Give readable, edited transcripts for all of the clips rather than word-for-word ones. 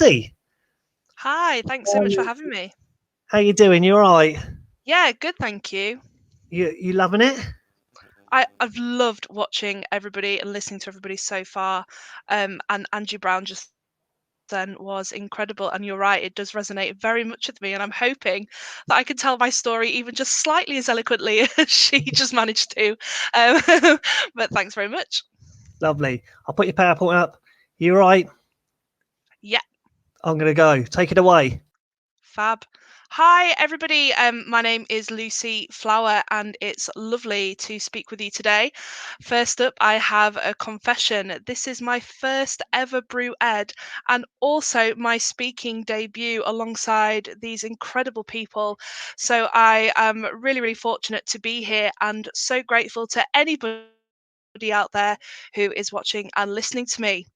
Dee, Hi, thanks so much for having me. how you doing? You all right? Yeah, good, thank you. You loving it? I've loved watching everybody and listening to everybody so far. And Angie Brown just then was incredible. And you're right, it does resonate very much with me. And I'm hoping that I can tell my story even just slightly as eloquently as she just managed to. But thanks very much. Lovely. I'll put your PowerPoint up. You all right? Yeah, I'm gonna go. Take it away. fab. Hi, everybody. My name is Lucy Flower, and it's lovely to speak with you today. First up, I have a confession. This is my first ever Brew Ed, and also my speaking debut alongside these incredible people. So I am really, really fortunate to be here, and so grateful to anybody out there who is watching and listening to me.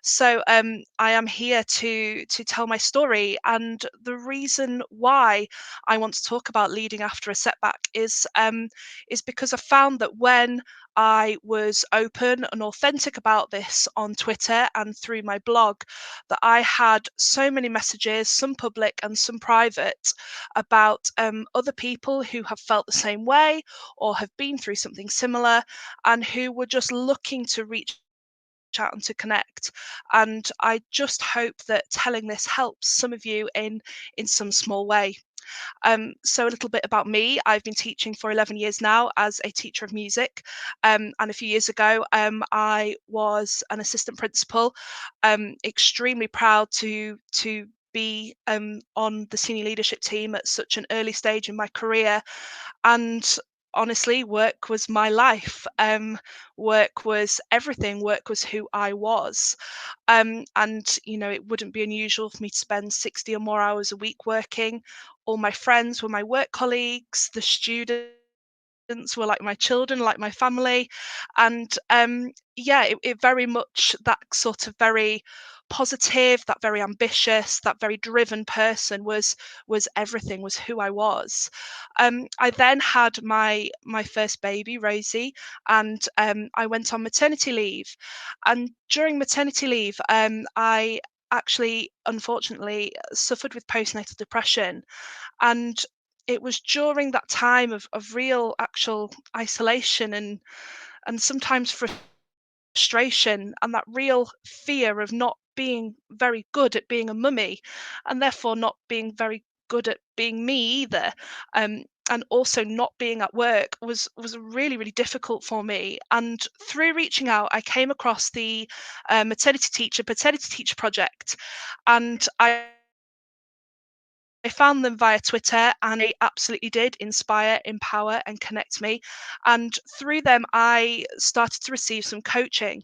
So I am here to tell my story, and the reason why I want to talk about leading after a setback is because I found that when I was open and authentic about this on Twitter and through my blog, that I had so many messages, some public and some private, about other people who have felt the same way or have been through something similar, and who were just looking to reach out and to connect. And I just hope that telling this helps some of you in some small way. So a little bit about me. I've been teaching for 11 years now as a teacher of music, and a few years ago I was an assistant principal. Extremely proud to be on the senior leadership team at such an early stage in my career. And honestly, work was my life. Work was everything. Work was who I was. And it wouldn't be unusual for me to spend 60 or more hours a week working. All my friends were my work colleagues. The students were like my children, like my family. And yeah, it very much, that sort of very positive, that very ambitious, that very driven person was everything, was who I was. I then had my first baby, Rosie, and I went on maternity leave. And during maternity leave, I actually, unfortunately, suffered with postnatal depression. And it was during that time of real actual isolation and sometimes frustration and that real fear of not being very good at being a mummy, and therefore not being very good at being me either, and also not being at work was really, really difficult for me. And through reaching out, I came across the paternity teacher project, and I found them via Twitter, and they absolutely did inspire, empower, and connect me. And through them, I started to receive some coaching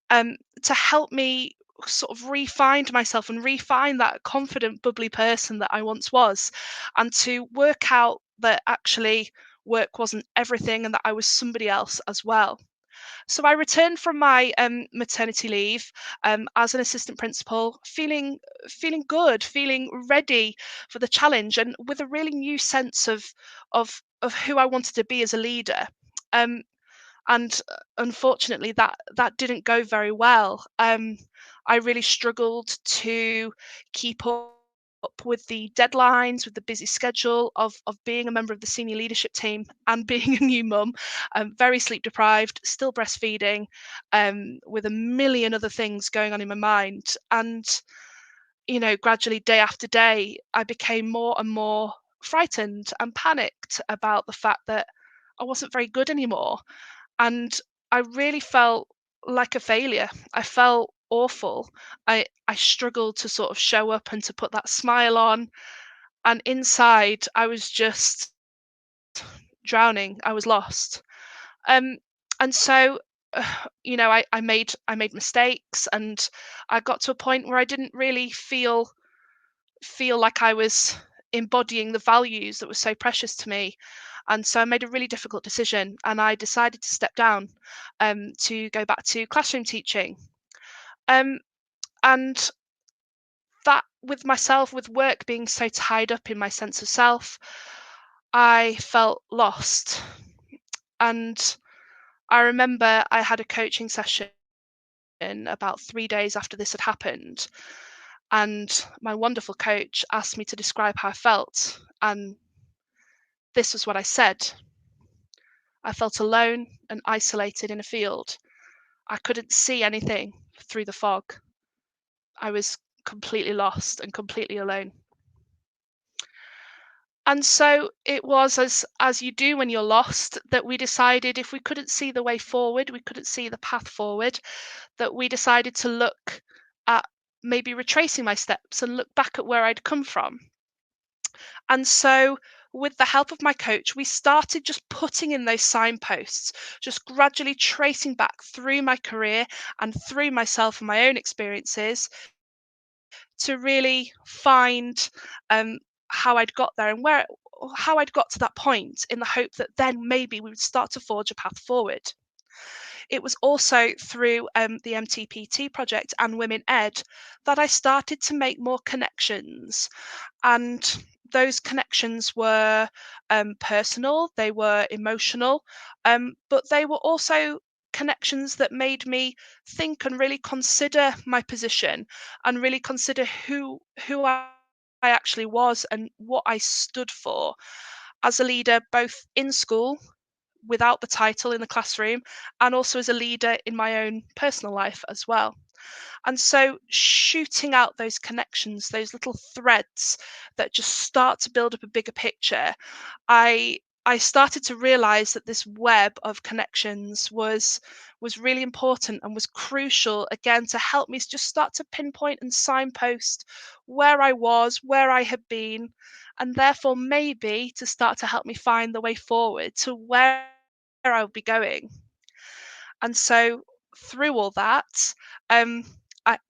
to help me sort of refine myself and refine that confident, bubbly person that I once was, and to work out that actually work wasn't everything and that I was somebody else as well. So I returned from my maternity leave as an assistant principal, feeling good, feeling ready for the challenge, and with a really new sense of who I wanted to be as a leader. Um, and unfortunately, that didn't go very well. I really struggled to keep up with the deadlines, with the busy schedule of being a member of the senior leadership team and being a new mum. Very sleep deprived, still breastfeeding, with a million other things going on in my mind. And gradually, day after day, I became more and more frightened and panicked about the fact that I wasn't very good anymore. And I really felt like a failure. I felt awful. I struggled to sort of show up and to put that smile on, and inside I was just drowning. I was lost. Um, and so, I made mistakes, and I got to a point where I didn't really feel like I was embodying the values that were so precious to me. And so I made a really difficult decision, and I decided to step down to go back to classroom teaching. Um, and that, with myself, with work being so tied up in my sense of self, I felt lost. And I remember I had a coaching session about 3 days after this had happened. And my wonderful coach asked me to describe how I felt. And this was what I said. I felt alone and isolated in a field. I couldn't see anything through the fog. I was completely lost and completely alone. And so it was, as you do when you're lost, that we decided if we couldn't see the way forward, we couldn't see the path forward, that we decided to look at maybe retracing my steps and look back at where I'd come from. And so, with the help of my coach, we started just putting in those signposts, just gradually tracing back through my career and through myself and my own experiences to really find how I'd got there and how I'd got to that point, in the hope that then maybe we would start to forge a path forward. It was also through the MTPT project and Women Ed that I started to make more connections. And those connections were personal, they were emotional, but they were also connections that made me think and really consider my position and really consider who I actually was and what I stood for as a leader, both in school without the title in the classroom, and also as a leader in my own personal life as well. And so shooting out those connections, those little threads that just start to build up a bigger picture, I I started to realize that this web of connections was really important and was crucial again to help me just start to pinpoint and signpost where I was, where I had been, and therefore maybe to start to help me find the way forward to where I would be going. And so through all that, um,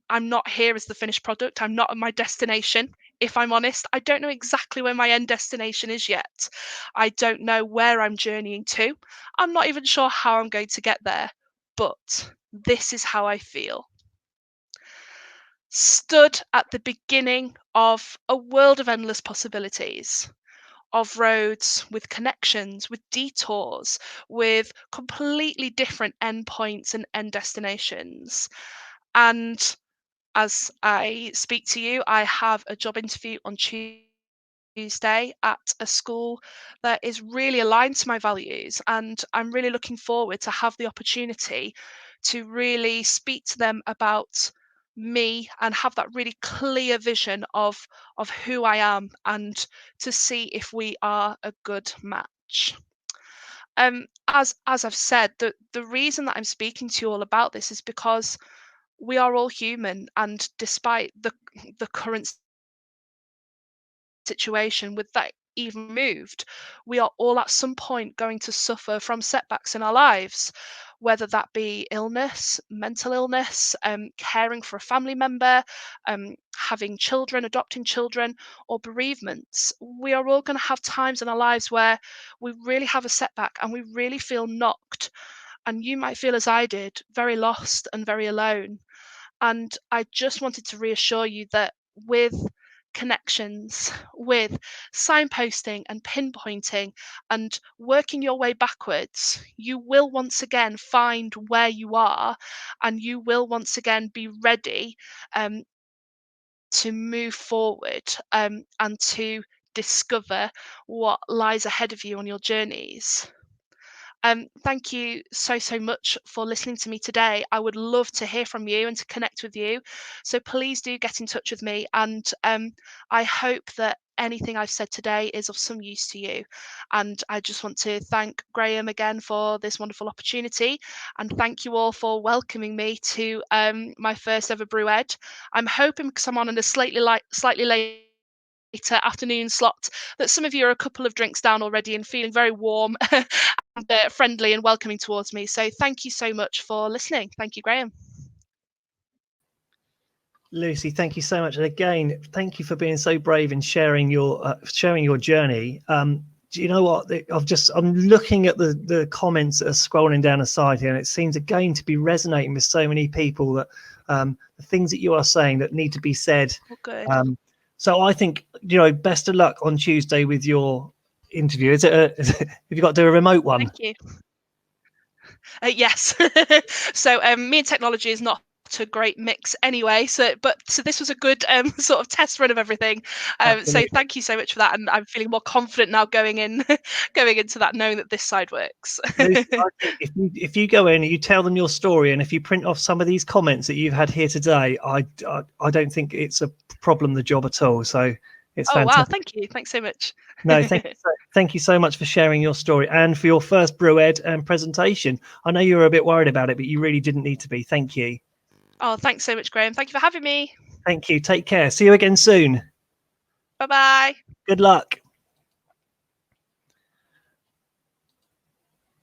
I'm not here as the finished product. I'm not at my destination. If I'm honest, I don't know exactly where my end destination is yet. I don't know where I'm journeying to. I'm not even sure how I'm going to get there. But this is how I feel. Stood at the beginning of a world of endless possibilities, of roads with connections, with detours, with completely different endpoints and end destinations. And as I speak to you, I have a job interview on Tuesday at a school that is really aligned to my values. And I'm really looking forward to have the opportunity to really speak to them about me and have that really clear vision of who I am and to see if we are a good match. As I've said, the reason that I'm speaking to you all about this is because we are all human, and despite the current situation with that even moved, we are all at some point going to suffer from setbacks in our lives, whether that be illness, mental illness, caring for a family member, having children, adopting children, or bereavements. We are all going to have times in our lives where we really have a setback and we really feel knocked. And you might feel, as I did, very lost and very alone. And I just wanted to reassure you that with connections, with signposting and pinpointing and working your way backwards, you will once again find where you are and you will once again be ready um, to move forward and to discover what lies ahead of you on your journeys. Thank you so much for listening to me today. I would love to hear from you and to connect with you. So please do get in touch with me. And I hope that anything I've said today is of some use to you. And I just want to thank Graham again for this wonderful opportunity. And thank you all for welcoming me to my first ever Brew Ed. I'm hoping, because I'm on a slightly later afternoon slot, that some of you are a couple of drinks down already and feeling very warm and friendly and welcoming towards me. So thank you so much for listening. Thank you, Graham. Lucy, thank you so much, and again, thank you for being so brave and sharing your journey. Do you know what? I'm looking at the comments that are scrolling down the side here, and it seems again to be resonating with so many people that the things that you are saying that need to be said. Oh, good. So I think, best of luck on Tuesday with your interview. Have you got to do a remote one? Thank you. Yes. So me and technology is not to great mix anyway. So this was a good sort of test run of everything. So Absolutely. thank you so much for that, and I'm feeling more confident now going in, going into that, knowing that this side works. Lucy, I think if you go in and you tell them your story, and if you print off some of these comments that you've had here today, I don't think it's a problem, the job at all. So it's Oh wow, fantastic. thank you, thanks so much. No, thank you so much for sharing your story and for your first BrewEd presentation. I know you were a bit worried about it, but you really didn't need to be. Thank you. Oh, thanks so much, Graham. Thank you for having me. Thank you. Take care. See you again soon. Bye bye. Good luck.